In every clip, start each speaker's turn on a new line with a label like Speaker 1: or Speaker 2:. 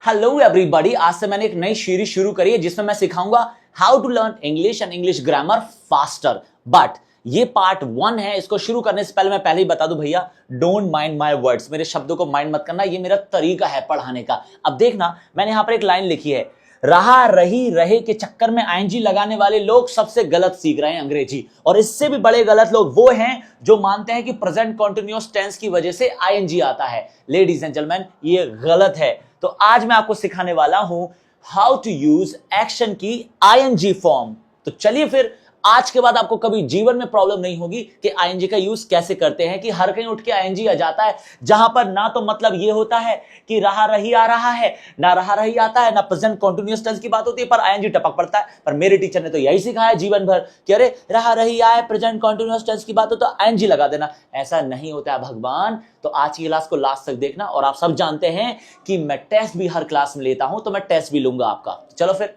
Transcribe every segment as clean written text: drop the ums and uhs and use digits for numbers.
Speaker 1: Hello everybody, आज से मैंने एक नई सीरीज शुरू करी है जिसमें मैं सिखाऊंगा how to learn English and English grammar faster. But ये पार्ट 1 है। इसको शुरू करने से पहले मैं पहले ही बता दूं भैया, डोंट माइंड माय वर्ड्स, मेरे शब्दों को माइंड मत करना, ये मेरा तरीका है पढ़ाने का। अब देखना, मैंने यहां पर एक लाइन लिखी है, रहा रही रहे के चक्कर में आईएनजी लगाने वाले लोग सबसे गलत सीख रहे हैं अंग्रेजी। और इससे भी बड़े गलत लोग वो हैं जो मानते हैं कि प्रेजेंट कंटीन्यूअस टेंस की वजह से आईएनजी आता है। लेडीज एंड जेंटलमैन, ये गलत है। तो आज मैं आपको सिखाने वाला हूं हाउ टू यूज एक्शन की आईएनजी फॉर्म। तो चलिए फिर, आज के बाद आपको कभी जीवन में प्रॉब्लम नहीं होगी कि आईएनजी का यूज कैसे करते हैं, कि हर कहीं उठ के आईएनजी आ जाता है, जहां पर ना तो मतलब ये होता है कि रहा रही आ रहा है, ना रहा रही आता है, ना प्रेजेंट कंटीन्यूअस टेंस की बात होती है, पर आईएनजी टपक पड़ता है। पर मेरे टीचर ने तो यही सिखाया जीवन भर कि अरे रहा रही आए, प्रेजेंट कंटीन्यूअस टेंस की बात हो तो आईएनजी लगा देना। ऐसा नहीं होता है भगवान। तो आज की क्लास को लास्ट तक देखना। और आप सब जानते हैं कि मैं टेस्ट भी हर क्लास में लेता हूं, तो मैं टेस्ट भी लूंगा आपका। चलो फिर,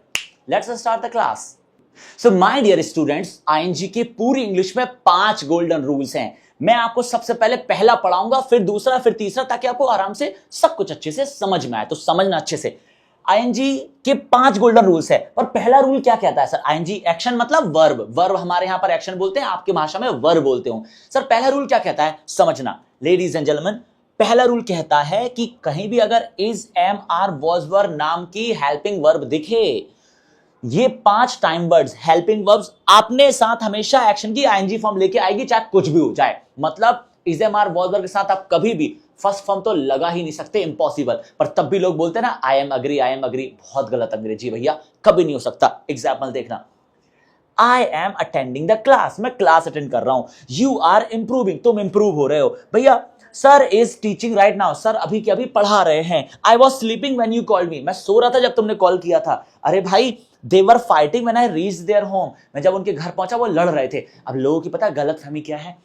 Speaker 1: let's start the class. So my dear students, ING के पूरी इंग्लिश में 5 गोल्डन रूल्स हैं। मैं आपको सबसे पहले पहला पढ़ाऊंगा, फिर दूसरा, फिर तीसरा, ताकि आपको आराम से सब कुछ अच्छे से समझ में आए। तो समझना अच्छे से, आईएनजी के 5 गोल्डन रूल्स है। और पहला रूल क्या कहता है सर? आईएनजी एक्शन मतलब वर्ब। वर्ब हमारे यहां पर एक्शन बोलते हैं, आपकी भाषा में वर्ब बोलते हो। सर पहला रूल क्या कहता है, समझना लेडीज एंड जेंटलमैन। पहला रूल कहता है कि कहीं भी अगर इज, एम, आर, वाज, वर नाम की हेल्पिंग वर्ब दिखे, ये 5 टाइम वर्ड्स हेल्पिंग वर्ब्स अपने साथ हमेशा एक्शन की आईएनजी फॉर्म लेके आएगी, चाहे कुछ भी हो जाए। मतलब इज, एम, आर, वाज, वर के साथ आप कभी भी फर्स्ट फॉर्म तो लगा ही नहीं सकते, इम्पॉसिबल। पर तब भी लोग बोलते हैं ना I am agree, I am agree. बहुत गलत अंग्रेजी भैया, कभी नहीं हो सकता। एग्जाम्पल देखना, I am attending the class, मैं क्लास अटेंड कर रहा हूं। यू आर इंप्रूविंग, तुम इंप्रूव हो रहे हो। भैया sir is teaching right now, sir अभी के अभी पढ़ा रहे हैं। I was sleeping when you called me, मैं सो रहा था जब तुमने कॉल किया था। अरे भाई, they were fighting when I reached their home, मैं जब उनके घर पहुंचा वो लड़ रहे थे। अब लोगों की पता गलतफहमी क्या है,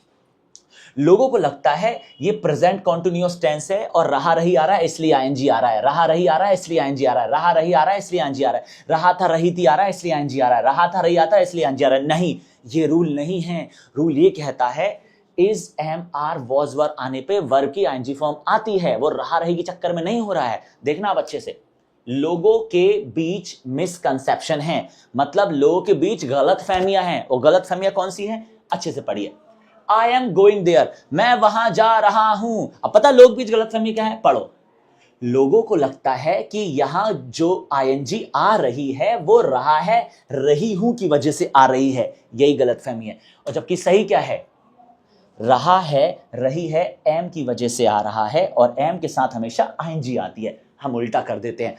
Speaker 1: लोगों को लगता है ये प्रेजेंट कंटीन्यूअस टेंस है और रहा रही आ रहा है इसलिए आईएनजी आ रहा है, रहा रही आ रहा है इसलिए आईएनजी आ रहा है, रहा रही आ रहा है इसलिए आईएनजी आ रहा है, रहा था रही थी आ रहा है इसलिए आईएनजी आ रहा है, रहा था रही आता है इसलिए आईएनजी आ रहा है। नहीं, ये रूल नहीं है। रूल ये कहता है इज, एम, आर, वाज, वर आने पे वर्ब की आईएनजी फॉर्म आती है, वो रहा रही के चक्कर में नहीं हो रहा है। देखना आप अच्छे से, लोगों के बीच मिसकंसेप्शन है, मतलब लोगों के बीच गलत फहमियां हैं। और गलत फहमियां कौन सी हैं, अच्छे से पढ़िए। आई एम गोइंग देयर, मैं वहां जा रहा हूं। अब पता लोग बीच गलत फहमी क्या है, पढ़ो। लोगों को लगता है कि यहां जो आईएनजी आ रही है वो रहा है रही हूं की वजह से आ रही है, यही गलत फहमी है। और जबकि सही क्या है, रहा है रही है एम की वजह से आ रहा है, और एम के साथ हमेशा आईएनजी आती है। हम उल्टा कर देते हैं,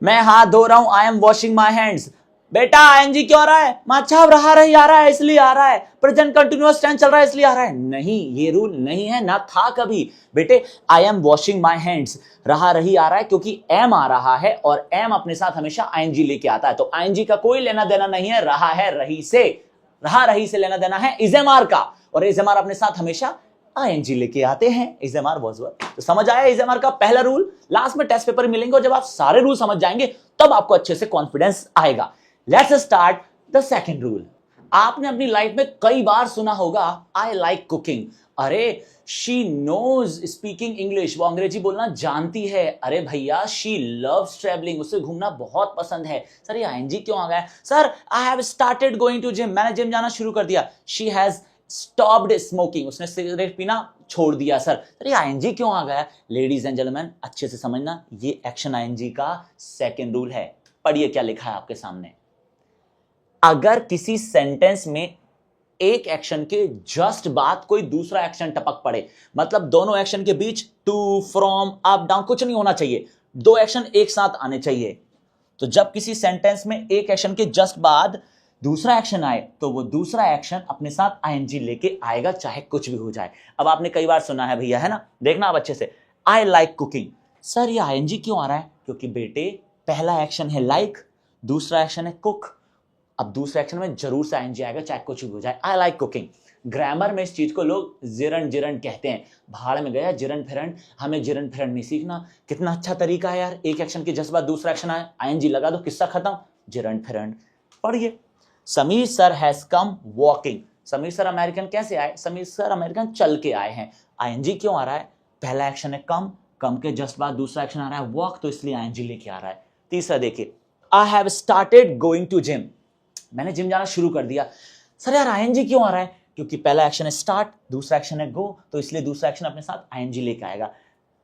Speaker 1: मैं हाथ धो रहा हूं, I am washing my hands. बेटा आईएनजी क्यों आ रहा है, माच्छा रहा रही आ रहा है इसलिए आ रहा है, प्रेजेंट कंटीन्यूअस टेंस चल रहा है इसलिए आ रहा है। नहीं, ये रूल नहीं है, ना था कभी। बेटे I am washing my hands, रहा रही आ रहा है क्योंकि एम आ रहा है, और एम अपने साथ हमेशा आईएनजी लेके आता है। तो आईएनजी का कोई लेना देना नहीं है रहा है रही से। रहा रही से लेना देना है इजएमआर का, और इजएमआर अपने साथ हमेशा आईएनजी लेके आते हैं, इजएमआर वाज वर। तो समझ आया इजएमआर का पहला रूल। लास्ट में टेस्ट पेपर मिलेंगे, और जब आप सारे रूल समझ जाएंगे तब आपको अच्छे से कॉन्फिडेंस आएगा। Let's start the second rule. आपने अपनी लाइफ में कई बार सुना होगा आई लाइक कुकिंग। अरे शी नोज स्पीकिंग इंग्लिश, वो अंग्रेजी बोलना जानती है। अरे भैया शी लव्स ट्रैवलिंग, उसे घूमना बहुत पसंद है। सर ये आईएनजी क्यों आ गया? Sir I have started going to gym, मैंने जिम जाना शुरू कर दिया। शी हैज स्टॉप्ड स्मोकिंग, उसने सिगरेट पीना छोड़ दिया। सर ये आईएनजी क्यों आ गया? लेडीज एंड जेंटलमैन अच्छे से समझना, ये एक्शन आईएनजी का सेकंड रूल है। पढ़िए क्या लिखा है आपके सामने। अगर किसी सेंटेंस में एक एक्शन के जस्ट बाद कोई दूसरा एक्शन टपक पड़े, मतलब दोनों एक्शन के बीच टू, फ्रॉम, अप, डाउन कुछ नहीं होना चाहिए, दो एक्शन एक साथ आने चाहिए। तो जब किसी सेंटेंस में एक एक्शन के जस्ट बाद दूसरा एक्शन आए, तो वो दूसरा एक्शन अपने साथ आईएनजी लेके आएगा, चाहे कुछ भी हो जाए। अब आपने कई बार सुना है भैया, है ना? देखना आप अच्छे से, आई लाइक कुकिंग। सर ये आईएनजी क्यों आ रहा है? क्योंकि बेटे पहला एक्शन है लाइक, दूसरा एक्शन है कुक। अब दूसरे एक्शन में जरूर से आईएनजी आएगा, चाहे कुछ भी हो जाए। I like cooking. ग्रामर में इस चीज को लोग जिरन जिरन कहते हैं। भाड़ में गया जिरन फिरन, हमें जिरन फिरन नहीं सीखना। कितना अच्छा तरीका है यार, एक एक्शन के जस्ट बाद दूसरा एक्शन आए, आईएनजी लगा दो, किस्सा खत्म, जिरन फिरन। पढ़िए, Sameer sir has come walking. Sameer sir American कैसे आए? समीर सर अमेरिकन चल के आए हैं। आईएनजी क्यों आ रहा है? पहला एक्शन है कम, कम के जस्ट बाद दूसरा एक्शन आ रहा है वॉक, तो इसलिए आईएनजी लेके आ रहा है। तीसरा देखिए, I have started going to gym, मैंने जिम जाना शुरू कर दिया। सर यार आईएनजी क्यों आ रहा है? क्योंकि पहला एक्शन है स्टार्ट, दूसरा एक्शन है गो, तो इसलिए दूसरा एक्शन अपने साथ आईएनजी लेके आएगा।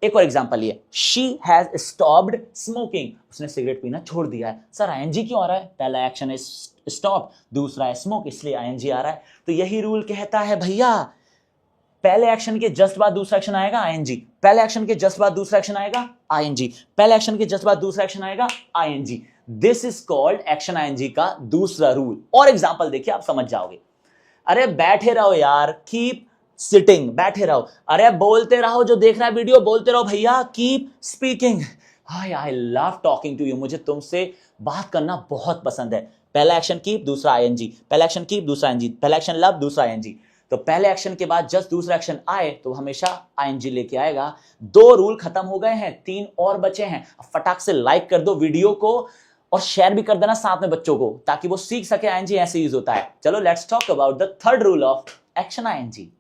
Speaker 1: एक और एग्जांपल ये, शी हैज स्टॉप्ड स्मोकिंग, उसने सिगरेट पीना छोड़ दिया है। सर आईएनजी क्यों आ रहा है? पहला एक्शन है स्टॉप, दूसरा है स्मोक, इसलिए आईएनजी आ रहा है। तो यही रूल कहता है भैया, पहले एक्शन के जस्ट बाद दूसरा एक्शन आएगा आईएनजी, पहले एक्शन के जस्ट बाद दूसरा एक्शन आएगा आईएनजी, पहले एक्शन के जस्ट बाद दूसरा एक्शन आएगा ING. This is called action ING का दूसरा रूल। और एग्जांपल देखिए आप समझ जाओगे। अरे बैठे रहो यार, कीप सिटिंग, बैठे रहो। अरे बोलते रहो, जो देख रहा है वीडियो बोलते रहो भैया, keep speaking. Hi I love talking to you, मुझे तुमसे बात करना बहुत पसंद है। पहला एक्शन कीप, दूसरा आईएनजी, पहला एक्शन कीप, दूसरा आईएनजी, पहला एक्शन लव, दूसरा आईएनजी। तो पहले एक्शन के बाद जस्ट दूसरा एक्शन आए तो हमेशा आईएनजी लेके आएगा। 2 रूल खत्म हो गए हैं, 3 और बचे हैं। फटाक से लाइक कर दो वीडियो को और शेयर भी कर देना साथ में बच्चों को, ताकि वो सीख सके आईएनजी ऐसे यूज होता है। चलो let's talk about the third rule of action ING.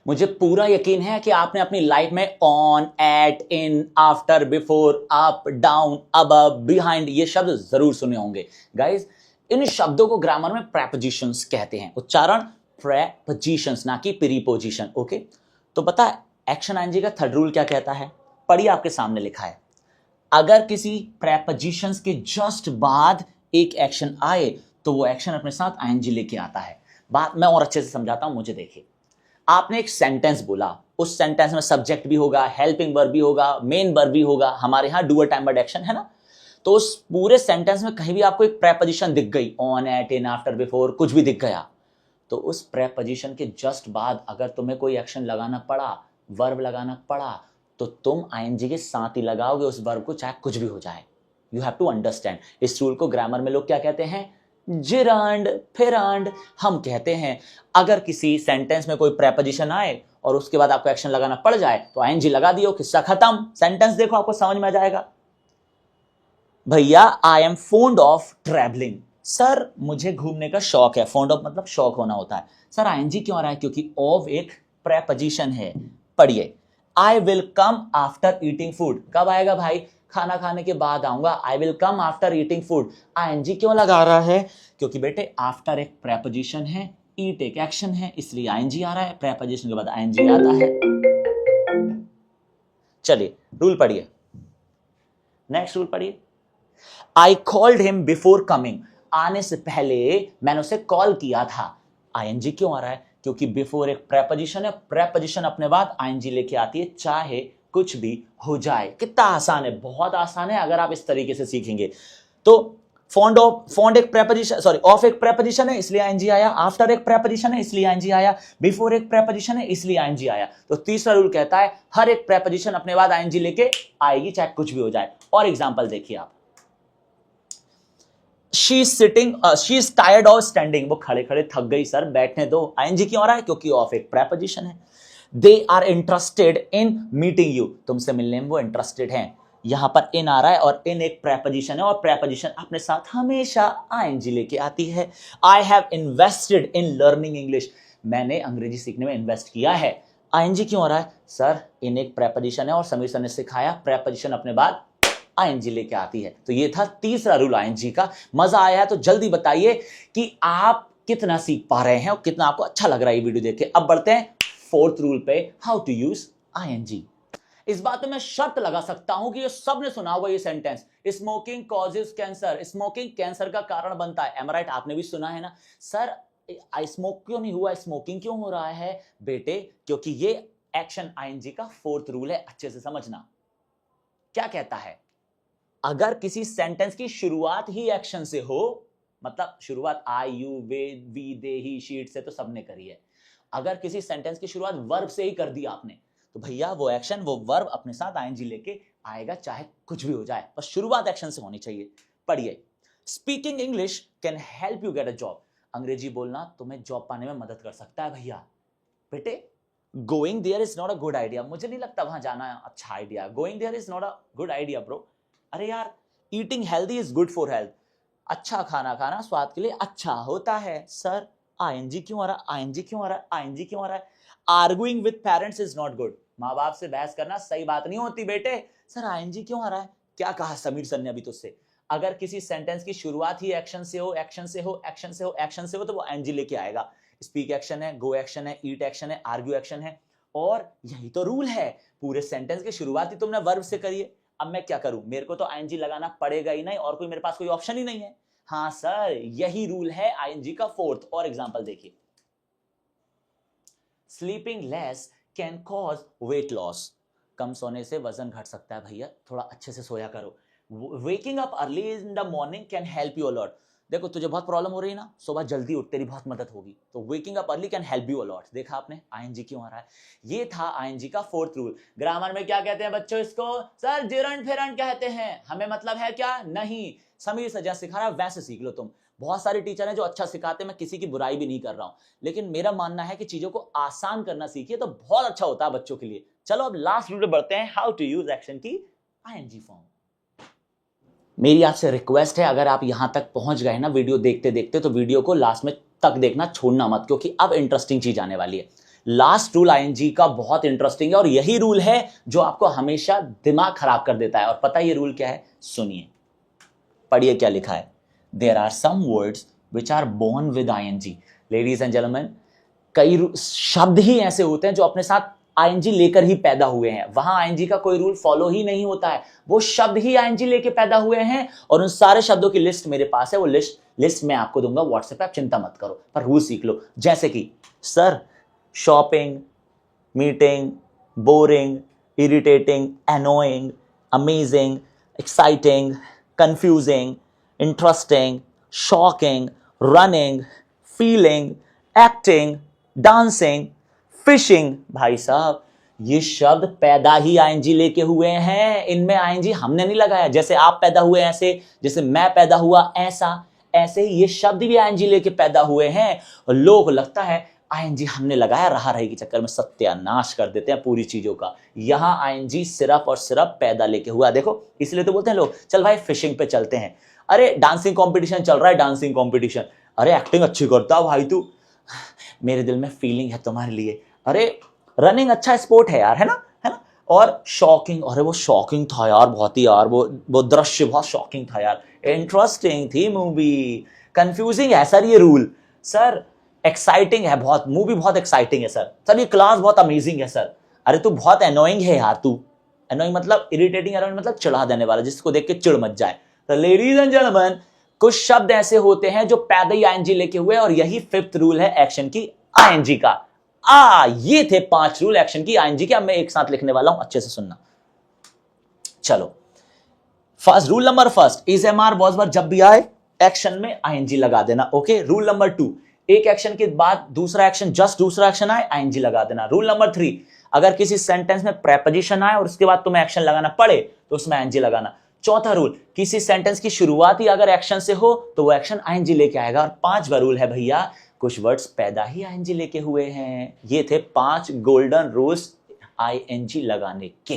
Speaker 1: मुझे पूरा यकीन है कि आपने अपनी लाइफ में on, at, in, after, before, up, down, above, behind ये शब्द जरूर सुने होंगे। गाइस इन शब्दों को ग्रामर में प्रेपोजिशंस कहते हैं। उच्चारण प्रेपोजिशंस, ना कि प्रीपोजिशन। ओके, तो पता है एक्शन आईएनजी का थर्ड रूल क्या कहता है? पढ़िए, आपके सामने लिखा है। अगर किसी प्रेपोजिशंस के जस्ट बाद एक एक्शन आए तो वो एक्शन अपने साथ आईएनजी लेके आता है। बात मैं और अच्छे से समझाता हूं, मुझे देखिए। आपने एक सेंटेंस बोला, उस सेंटेंस में सब्जेक्ट भी होगा, हेल्पिंग वर्ब भी होगा, मेन वर्ब भी होगा। हमारे यहां डूअर टाइम वर्ब एक्शन है ना। तो उस पूरे सेंटेंस में कहीं भी आपको एक प्रेपोजिशन दिख गई, on, at, in, after, before, कुछ भी दिख गया, तो उस प्रेपोजिशन के जस्ट बाद अगर तुम्हें कोई एक्शन लगाना पड़ा, वर्ब लगाना पड़ा, तो तुम आईएनजी के साथ ही लगाओगे उस वर्ब को, चाहे कुछ भी हो जाए। You have to understand. इस रूल को ग्रामर में लोग क्या कहते हैं? जिरांड, फिरांड। हम कहते हैं अगर किसी सेंटेंस में कोई प्रेपोजिशन आए और उसके बाद आपको एक्शन लगाना पड़ जाए तो आईएनजी लगा दियो, किस्सा खत्म। सेंटेंस देखो, आपको समझ में आ जाएगा। भैया I am found of travelling, sir मुझे घूमने का शौक है। फोन्ड ऑफ मतलब शौक होना होता है। सर आईएनजी क्यों आ रहा है? क्योंकि ऑफ एक प्रेपोजिशन है। पढ़िए, I will come after eating food. कब आएगा भाई? खाना खाने के बाद आऊंगा। I will come after eating food. ING क्यों लगा रहा है? क्योंकि बेटे आफ्टर एक प्रेपोजिशन है, ईट एक एक्शन है, इसलिए आईएनजी आ रहा है। प्रेपोजिशन के बाद आईएनजी आता है। चलिए रूल पढ़िए, नेक्स्ट रूल पढ़िए। I called him before coming, आने से पहले मैंने उसे कॉल किया था। आईएनजी क्यों आ रहा है? क्योंकि बिफोर एक प्रेपोजिशन है, प्रेपोजिशन अपने बाद आईएनजी लेके आती है, चाहे कुछ भी हो जाए। कितना आसान है, बहुत आसान है अगर आप इस तरीके से सीखेंगे तो। फॉन्ड एक प्रेपोजिशन, सॉरी ऑफ एक प्रेपोजिशन है इसलिए आईएनजी आया, आफ्टर एक प्रेपोजिशन है इसलिए आईएनजी आया, बिफोर एक प्रेपोजिशन है इसलिए आईएनजी आया। तो तीसरा रूल कहता है हर एक प्रेपोजिशन अपने बाद आईएनजी लेके आएगी, चाहे कुछ भी हो जाए। और एग्जांपल देखिए आप, she is sitting, she is tired of standing, वो खड़े खड़े थक गई सर, बैठने दो। आईएनजी क्यों आ रहा है? क्योंकि ऑफ एक प्रेपोजिशन है। They are interested in meeting you, तुमसे मिलने में वो इंटरेस्टेड हैं। यहां पर इन आ रहा है और इन एक प्रेपोजिशन है और प्रेपोजिशन अपने साथ हमेशा आईएनजी लेके आती है। I have invested in learning English, मैंने अंग्रेजी सीखने में इन्वेस्ट किया है। आईएनजी क्यों आ रहा है? सर इन एक प्रेपोजिशन है और समीर सर ने सिखाया प्रेपोजिशन अपने बाद आईएनजी लेके आती है। तो ये था तीसरा रूल आईएनजी का। मजा आया है तो जल्दी बताइए कि आप कितना सीख पा रहे हैं और कितना आपको अच्छा लग रहा है ये वीडियो देख के। अब बढ़ते हैं फोर्थ रूल पे, हाउ टू यूज आईएनजी। इस बात में मैं शर्त लगा सकता हूं कि ये सबने सुना होगा ये sentence, smoking causes cancer, smoking cancer का कारण बनता है। एम आई राइट? आपने भी सुना है ना। सर स्मोक क्यों नहीं हुआ, स्मोकिंग क्यों हो रहा है? बेटे क्योंकि ये एक्शन आईएनजी का फोर्थ रूल है। अच्छे से समझना क्या कहता है। अगर किसी सेंटेंस की शुरुआत ही एक्शन से हो, मतलब शुरुआत आई, यू, वे, वी, दे, ही, शीट से तो सबने करी है। अगर किसी सेंटेंस की शुरुआत वर्ब से ही कर दी आपने, तो भैया वो एक्शन, वो वर्ब अपने साथ आईएनजी लेके आएगा, चाहे कुछ भी हो जाए, बस शुरुआत एक्शन से होनी चाहिए। पढ़िए, speaking English can help you get a job, अंग्रेजी बोलना तुम्हें जॉब पाने में मदद कर सकता है भैया। बेटे going there is not a good idea, मुझे नहीं लगता वहां जाना अच्छा idea. Going there is not a good idea bro. अरे यार eating healthy is good for health, अच्छा खाना खाना स्वाद के लिए अच्छा होता है। सर आईएनजी क्यों आ रहा है? आईएनजी क्यों आ रहा है? आईएनजी क्यों आ रहा है? Arguing with parents is not good, माँ बाप से बहस करना सही बात नहीं होती बेटे। सर आईएनजी क्यों आ रहा है? क्या कहा समीर सर ने अभी तुझसे? अगर किसी सेंटेंस की शुरुआत ही एक्शन से हो, एक्शन से हो, एक्शन से हो, एक्शन से हो, तो वो आईएनजी लेके आएगा। स्पीक एक्शन है, गो एक्शन है, ईट एक्शन है, आर्ग्यू एक्शन है, और यही तो रूल है। पूरे सेंटेंस की शुरुआत ही तुमने वर्ब से करिए। अब मैं क्या करूं? मेरे को तो आईएनजी लगाना पड़ेगा ही नहीं, और कोई मेरे पास कोई ऑप्शन ही नहीं है। हाँ सर, यही रूल है आईएनजी का फोर्थ। और एग्जांपल देखिए, sleeping less can cause weight loss. कम सोने से वजन घट सकता है भैया, थोड़ा अच्छे से सोया करो। Waking up early in the morning can help you a lot. देखो तुझे बहुत प्रॉब्लम हो रही है ना, सुबह जल्दी उठ, तेरी बहुत मदद होगी। तो waking up early can help you a lot. देखा आपने आईएनजी क्यों आ रहा है? ये था आईएनजी का फोर्थ रूल। ग्रामर में क्या कहते हैं बच्चों इसको? सर जिरंड फिरंड कहते हैं। हमें मतलब है क्या? नहीं। समीर सर जैसा सिखा रहा है वैसे सीख लो तुम। बहुत सारे टीचर हैं जो अच्छा सिखाते हैं, मैं किसी की बुराई भी नहीं कर रहा हूं, लेकिन मेरा मानना है कि चीजों को आसान करना सीखिए तो बहुत अच्छा होता है बच्चों के लिए। चलो अब लास्ट रूल पे बढ़ते हैं, हाउ टू यूज एक्शन की आईएनजी फॉर्म। मेरी आपसे रिक्वेस्ट है, अगर आप यहां तक पहुंच गए ना वीडियो देखते देखते, तो वीडियो को लास्ट में तक देखना छोड़ना मत, क्योंकि अब इंटरेस्टिंग चीज आने वाली है। लास्ट रूल आईएनजी का बहुत इंटरेस्टिंग है, और यही रूल है जो आपको हमेशा दिमाग खराब कर देता है। और पता है ये रूल क्या है? सुनिए, पढ़िए क्या लिखा है। There are some words which are born with ing. Ladies and gentlemen, कई शब्द ही ऐसे होते हैं जो अपने साथ आईएनजी लेकर ही पैदा हुए हैं। वहां आईएनजी का कोई रूल फॉलो ही नहीं होता है, वो शब्द ही आईएनजी लेके पैदा हुए हैं। और उन सारे शब्दों की लिस्ट मेरे पास है, वो लिस्ट मैं आपको दूंगा व्हाट्सएप पे, आप चिंता मत करो, पर रूल सीख लो। जैसे कि sir, shopping, meeting, boring, irritating, annoying, amazing, exciting, confusing, interesting, shocking, running, feeling, acting, dancing, fishing। भाई साहब ये शब्द पैदा ही आईएनजी लेके हुए हैं, इनमें आईएनजी हमने नहीं लगाया। जैसे आप पैदा हुए ऐसे, जैसे मैं पैदा हुआ ऐसा, ऐसे ही ये शब्द भी आईएनजी लेके पैदा हुए हैं। और लोग लगता है आईएनजी हमने लगाया, रहा रही के चक्कर में सत्यानाश कर देते हैं पूरी चीजों का। यहां आईएनजी सिर्फ और सिर्फ पैदा लेके हुआ। देखो इसलिए तो बोलते हैं लोग, चल भाई फिशिंग पे चलते हैं। अरे डांसिंग कंपटीशन चल रहा है, डांसिंग कंपटीशन। अरे एक्टिंग अच्छी करता है भाई तू, मेरे दिल में फीलिंग है तुम्हारे लिए। अरे रनिंग अच्छा स्पोर्ट है यार, है ना, है ना। और शॉकिंग, अरे वो शॉकिंग था यार बहुत ही यार, वो दृश्य बहुत शॉकिंग था यार, इंटरेस्टिंग थी मूवी। कंफ्यूजिंग है सर ये रूल। सर एक्साइटिंग है बहुत, मूवी बहुत एक्साइटिंग है सर। सर ये क्लास बहुत अमेजिंग है सर। अरे तू बहुत एनोइंग है यार, तू एनोइंग मतलब इरिटेटिंग, एनोइंग मतलब चिढ़ा देने वाला, जिसको देख के चिढ़ मच जाए। तो लेडीज एंड जेंटलमैन, कुछ शब्द ऐसे होते हैं जो पैदा ही आईएनजी लेके हुए, और यही फिफ्थ रूल है एक्शन की आईएनजी का। ये थे 5 रूल एक्शन की आईएनजी के। अब मैं एक साथ लिखने वाला हूं, अच्छे से सुनना। चलो, first rule number first, is MR was were, जब भी आए एक्शन में आईएनजी लगा देना। ओके। रूल नंबर 2, एक एक्शन के बाद दूसरा एक्शन, जस्ट दूसरा एक्शन आए आईएनजी लगा देना। रूल नंबर 3, अगर किसी सेंटेंस में प्रेपोजिशन आए और उसके बाद तुम्हें एक्शन लगाना पड़े तो उसमें आईएनजी लगाना। चौथा रूल, किसी सेंटेंस की शुरुआत ही अगर एक्शन से हो तो वो एक्शन आईएनजी लेके आएगा। और 5वां रूल है भैया, कुछ वर्ड्स पैदा ही आईएनजी लेके हुए हैं। ये थे 5 गोल्डन रूल्स आईएनजी लगाने के।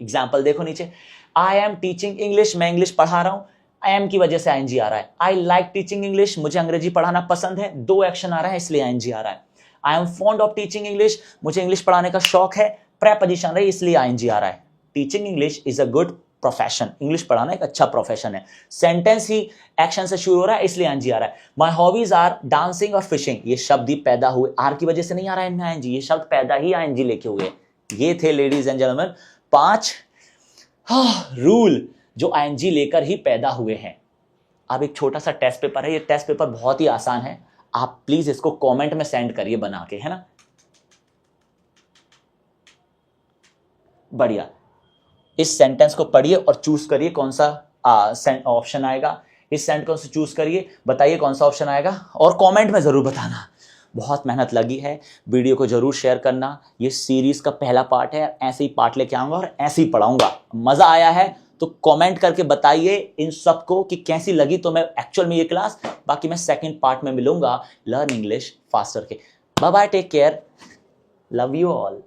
Speaker 1: एग्जाम्पल देखो नीचे, आई एम टीचिंग इंग्लिश, मैं इंग्लिश पढ़ा रहा हूं, आई एम की वजह से आईएनजी आ रहा है। आई लाइक टीचिंग इंग्लिश, मुझे अंग्रेजी पढ़ाना पसंद है, 2 एक्शन आ रहा है इसलिए आईएनजी आ रहा है। I am fond of teaching English, मुझे इंग्लिश पढ़ाने का शौक है, प्रेपोजिशन रही इसलिए आईएनजी आ रहा है। Teaching English is a good profession, English पढ़ाना एक अच्छा प्रोफेशन है। सेंटेंस ही एक्शन से शुरू हो रहा है इसलिए आईएनजी आ रहा है। माय हॉबीज आर डांसिंग और फिशिंग, ये शब्द ही पैदा हुए, आर की वजह से नहीं आ रहा है इनमें आईएनजी, ये शब्द पैदा ही आईएनजी लेके हुए। ये थे लेडीज एंड जेंटलमैन 5 रूल जो आईएनजी लेकर ही पैदा हुए हैं। अब एक छोटा सा टेस्ट पेपर है, ये टेस्ट पेपर बहुत ही आसान है, आप प्लीज इसको कमेंट में सेंड करिए बना के, है ना। बढ़िया, इस सेंटेंस को पढ़िए और चूज करिए कौन सा ऑप्शन आएगा। इस सेंटेंस को चूज करिए, बताइए कौन सा ऑप्शन आएगा, और कमेंट में जरूर बताना। बहुत मेहनत लगी है, वीडियो को जरूर शेयर करना। ये सीरीज का पहला पार्ट है, ऐसे ही पार्ट लेके आऊंगा और ऐसे ही पढ़ाऊंगा। मजा आया है तो कमेंट करके बताइए इन सबको कि कैसी लगी तो मैं एक्चुअल में ये क्लास। बाकी मैं सेकंड पार्ट में मिलूंगा लर्न इंग्लिश फास्टर के। Bye bye, take care, love you all.